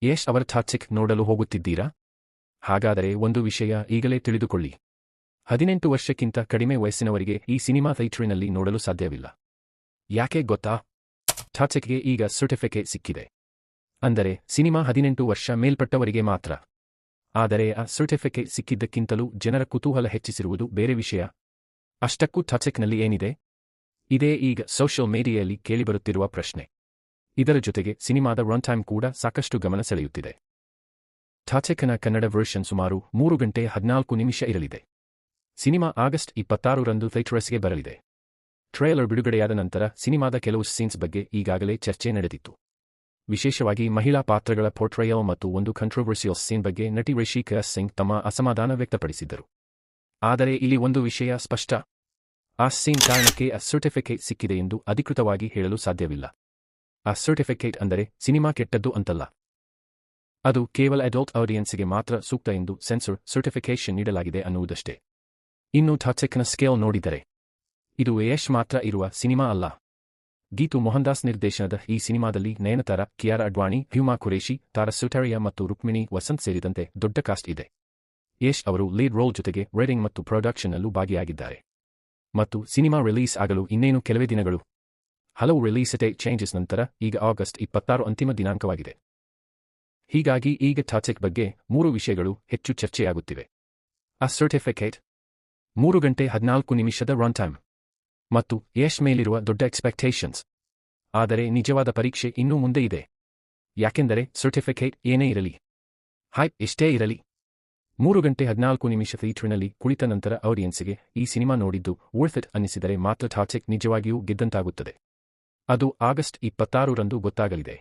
ಯಶ್ ಅವರ ಟಾಕ್ಸಿಕ್ ನೋಡಲು ಹೋಗುತ್ತಿದ್ದೀರಾ? ಹಾಗಾದರೆ ಒಂದು ವಿಷಯ ಈಗಲೇ ತಿಳಿದುಕೊಳ್ಳಿ. 18 ವರ್ಷಕ್ಕಿಂತ ಕಡಿಮೆ ವಯಸ್ಸಿನವರಿಗೆ ಈ ಸಿನಿಮಾ ಥಿಯೇಟರಿನಲ್ಲಿ ನೋಡಲು ಸಾಧ್ಯವಿಲ್ಲ. ಯಾಕೆ ಗೊತ್ತಾ? ಟಾಕ್ಸಿಕ್ಗೆ ಈಗ ಸರ್ಟಿಫಿಕೇಟ್ ಸಿಕ್ಕಿದೆ. ಅಂದರೆ ಸಿನಿಮಾ 18 ವರ್ಷ ಮೇಲ್ಪಟ್ಟವರಿಗೆ ಮಾತ್ರ. ಆದರೆ ಆ ಸರ್ಟಿಫಿಕೇಟ್ ಸಿಕ್ಕಿದ್ದಕ್ಕಿಂತಲೂ ಜನರ ಕುತೂಹಲ ಹೆಚ್ಚಿಸಿರುವುದು ಬೇರೆ ವಿಷಯ. ಅಷ್ಟಕ್ಕೂ ಟಾಕ್ಸಿಕ್ನಲ್ಲಿ ಏನಿದೆ? ಇದೇ ಈಗ ಸೋಷಿಯಲ್ ಮೀಡಿಯಾದಲ್ಲಿ ಕೇಳಿಬರುತ್ತಿರುವ ಪ್ರಶ್ನೆ. ಇದರ ಜೊತೆಗೆ ಸಿನಿಮಾದ ರನ್ ಟೈಮ್ ಕೂಡ ಸಾಕಷ್ಟು ಗಮನ ಸೆಳೆಯುತ್ತಿದೆ. ಟಾಕ್ಸಿಕ್ನ ಕನ್ನಡ ವರ್ಷನ್ ಸುಮಾರು 3 ಗಂಟೆ 14 ನಿಮಿಷ ಇರಲಿದೆ. ಸಿನಿಮಾ ಆಗಸ್ಟ್ 26ರಂದು ಥಿಯೇಟರ್ಸ್ಗೆ ಬರಲಿದೆ. ಟ್ರೇಲರ್ ಬಿಡುಗಡೆಯಾದ ನಂತರ ಸಿನಿಮಾದ ಕೆಲವು ಸೀನ್ಸ್ ಬಗ್ಗೆ ಈಗಾಗಲೇ ಚರ್ಚೆ ನಡೆದಿತ್ತು. ವಿಶೇಷವಾಗಿ ಮಹಿಳಾ ಪಾತ್ರಗಳ ಪೋರ್ಟ್ರೇಯಲ್ ಮತ್ತು ಒಂದು ಕಂಟ್ರೋವರ್ಸಿಯಲ್ ಸೀನ್ ಬಗ್ಗೆ ನಟಿ ರಿಷಿಕಾ ಸಿಂಗ್ ತಮ್ಮ ಅಸಮಾಧಾನ ವ್ಯಕ್ತಪಡಿಸಿದ್ದರು. ಆದರೆ ಇಲ್ಲಿ ಒಂದು ವಿಷಯ ಸ್ಪಷ್ಟ. ಆ ಸೀನ್ ಕಾರಣಕ್ಕೆ ಆ ಸರ್ಟಿಫಿಕೇಟ್ ಸಿಕ್ಕಿದೆ ಎಂದು ಅಧಿಕೃತವಾಗಿ ಹೇಳಲು ಸಾಧ್ಯವಿಲ್ಲ. ಆ ಸರ್ಟಿಫಿಕೇಟ್ ಅಂದರೆ ಸಿನಿಮಾ ಕೆಟ್ಟದ್ದು ಅಂತಲ್ಲ. ಅದು ಕೇವಲ ಅಡಲ್ಟ್ ಆಡಿಯನ್ಸ್ಗೆ ಮಾತ್ರ ಸೂಕ್ತ ಎಂದು ಸೆನ್ಸರ್ ಸರ್ಟಿಫಿಕೇಷನ್ ನೀಡಲಾಗಿದೆ ಅನ್ನುವುದಷ್ಟೇ. ಇನ್ನು ಟಾಕ್ಸಿಕ್ನ ಸ್ಕೇಲ್ ನೋಡಿದರೆ ಇದು ಯಶ್ ಮಾತ್ರ ಇರುವ ಸಿನಿಮಾ ಅಲ್ಲ. ಗೀತು ಮೋಹನ್ದಾಸ್ ನಿರ್ದೇಶನದ ಈ ಸಿನಿಮಾದಲ್ಲಿ ನಯನತಾರ, ಕಿಯಾರಾ ಅಡ್ವಾಣಿ, ಹ್ಯೂಮಾ ಖುರೇಶಿ, ತಾರಾ ಸುತಾರಿಯಾ ಮತ್ತು ರುಕ್ಮಿಣಿ ವಸಂತ್ ಸೇರಿದಂತೆ ದೊಡ್ಡ ಕಾಸ್ಟ್ ಇದೆ. ಯಶ್ ಅವರು ಲೀಡ್ ರೋಲ್ ಜೊತೆಗೆ ರೈಟಿಂಗ್ ಮತ್ತು ಪ್ರೊಡಕ್ಷನ್ನಲ್ಲೂ ಭಾಗಿಯಾಗಿದ್ದಾರೆ. ಮತ್ತು ಸಿನಿಮಾ ರಿಲೀಸ್ ಆಗಲು ಇನ್ನೇನು ಕೆಲವೇ ದಿನಗಳು. ಹಲವು ರಿಲೀಸ್ ಡೇಟ್ ಚೇಂಜಸ್ ನಂತರ ಈಗ ಆಗಸ್ಟ್ 26 ಅಂತಿಮ ದಿನಾಂಕವಾಗಿದೆ. ಹೀಗಾಗಿ ಈಗ ಟಾಕ್ಸಿಕ್ ಬಗ್ಗೆ 3 ವಿಷಯಗಳು ಹೆಚ್ಚು ಚರ್ಚೆಯಾಗುತ್ತಿವೆ. ಆ ಸರ್ಟಿಫಿಕೇಟ್, 3 ಗಂಟೆ 14 ನಿಮಿಷದ ರನ್ ಟೈಮ್ ಮತ್ತು ಯಶ್ ಮೇಲಿರುವ ದೊಡ್ಡ ಎಕ್ಸ್ಪೆಕ್ಟೇಷನ್ಸ್. ಆದರೆ ನಿಜವಾದ ಪರೀಕ್ಷೆ ಇನ್ನೂ ಮುಂದೆ ಇದೆ. ಯಾಕೆಂದರೆ ಸರ್ಟಿಫಿಕೇಟ್ ಏನೇ ಇರಲಿ, ಹೈಪ್ ಎಷ್ಟೇ ಇರಲಿ, 3 ಗಂಟೆ 14 ನಿಮಿಷ ಥಿಯೇಟರ್ನಲ್ಲಿ ಕುಳಿತ ನಂತರ ಆಡಿಯನ್ಸ್ಗೆ ಈ ಸಿನಿಮಾ ನೋಡಿದ್ದು ವರ್ತ್ ಇಟ್ ಅನ್ನಿಸಿದರೆ ಮಾತ್ರ ಟಾಕ್ಸಿಕ್ ನಿಜವಾಗಿಯೂ ಗೆದ್ದಂತಾಗುತ್ತದೆ. ಅದು ಆಗಸ್ಟ್ 26ರಂದು ಗೊತ್ತಾಗಲಿದೆ.